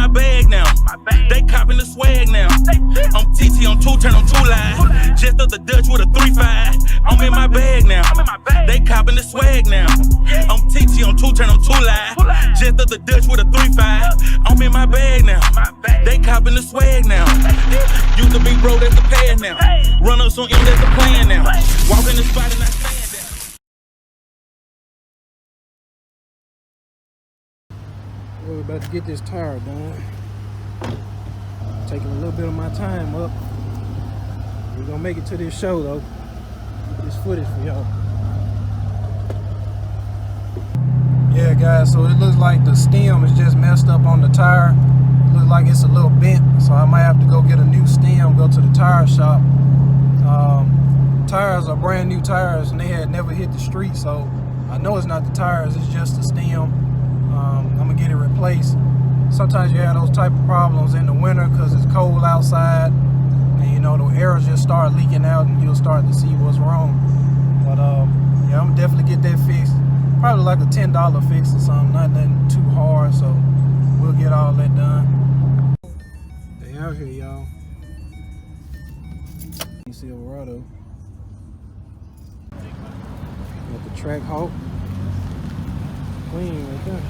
my bag now. They copping the swag now. I'm TT on 2, turn on 2 live. Just up the Dutch with a 3-5. I'm in my bag now. They copping the swag now. I'm TT on 2, turn on 2 live. Just up the Dutch with a 3-5. I'm in my bag now. They copping the swag now. Used to be bro, that's the pad now. Run ups on M, that's the plan now. Walk in the spot and I stand there. We're about to get this tire done. Taking a little bit of my time up. We're gonna make it to this show though. Get this footage for y'all. Yeah guys, so it looks like the stem is just messed up on the tire. It looks like it's a little bent, so I might have to go get a new stem, go to the tire shop. Tires are brand new tires and they had never hit the street, so I know it's not the tires, it's just the stem. I'm gonna get it replaced. Sometimes you have those type of problems in the winter because it's cold outside, and you know the air just start leaking out, and you'll start to see what's wrong. But yeah, I'm gonna definitely get that fixed. Probably like a $10 fix or something, not nothing too hard. So we'll get all that done. They out here, y'all. You see Silverado. Got the track halt. Clean right there.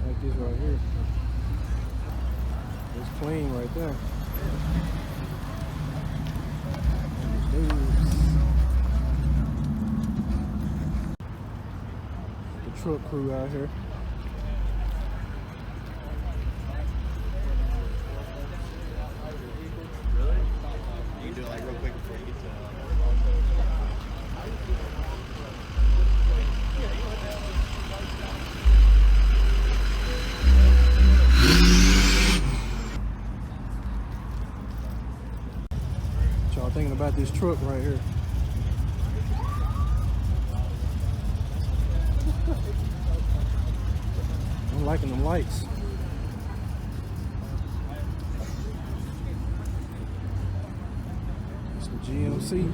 Like this right here. It's clean right there. The truck crew out here. You can do it like real quick before you get to What y'all thinking about this truck right here? I'm liking them lights. It's the GMC.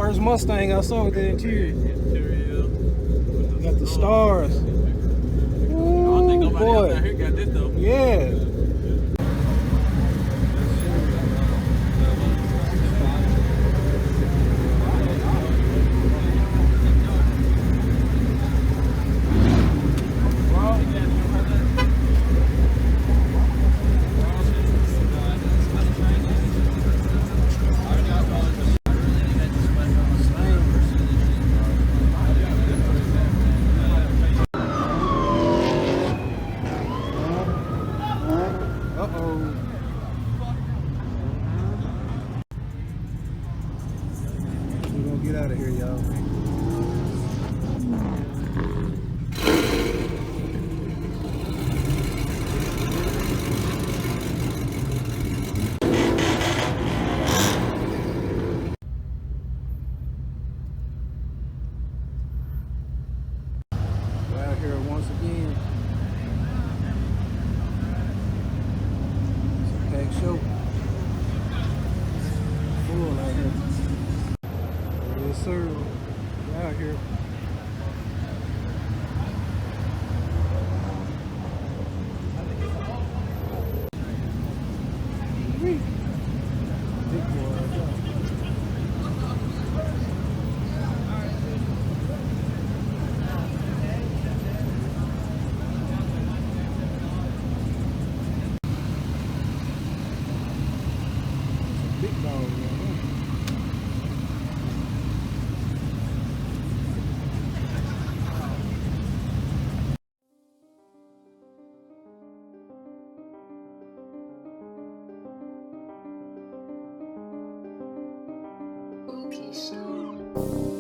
First Mustang I saw with the interior. Got the stars. Ooh, boy. Yeah. Uh-oh. We're gonna get out of here, y'all. We're out here once again. It's a packed show. Full out here. Yes, sir. We're out here. Big boy right there. Big dog right there. Okay, so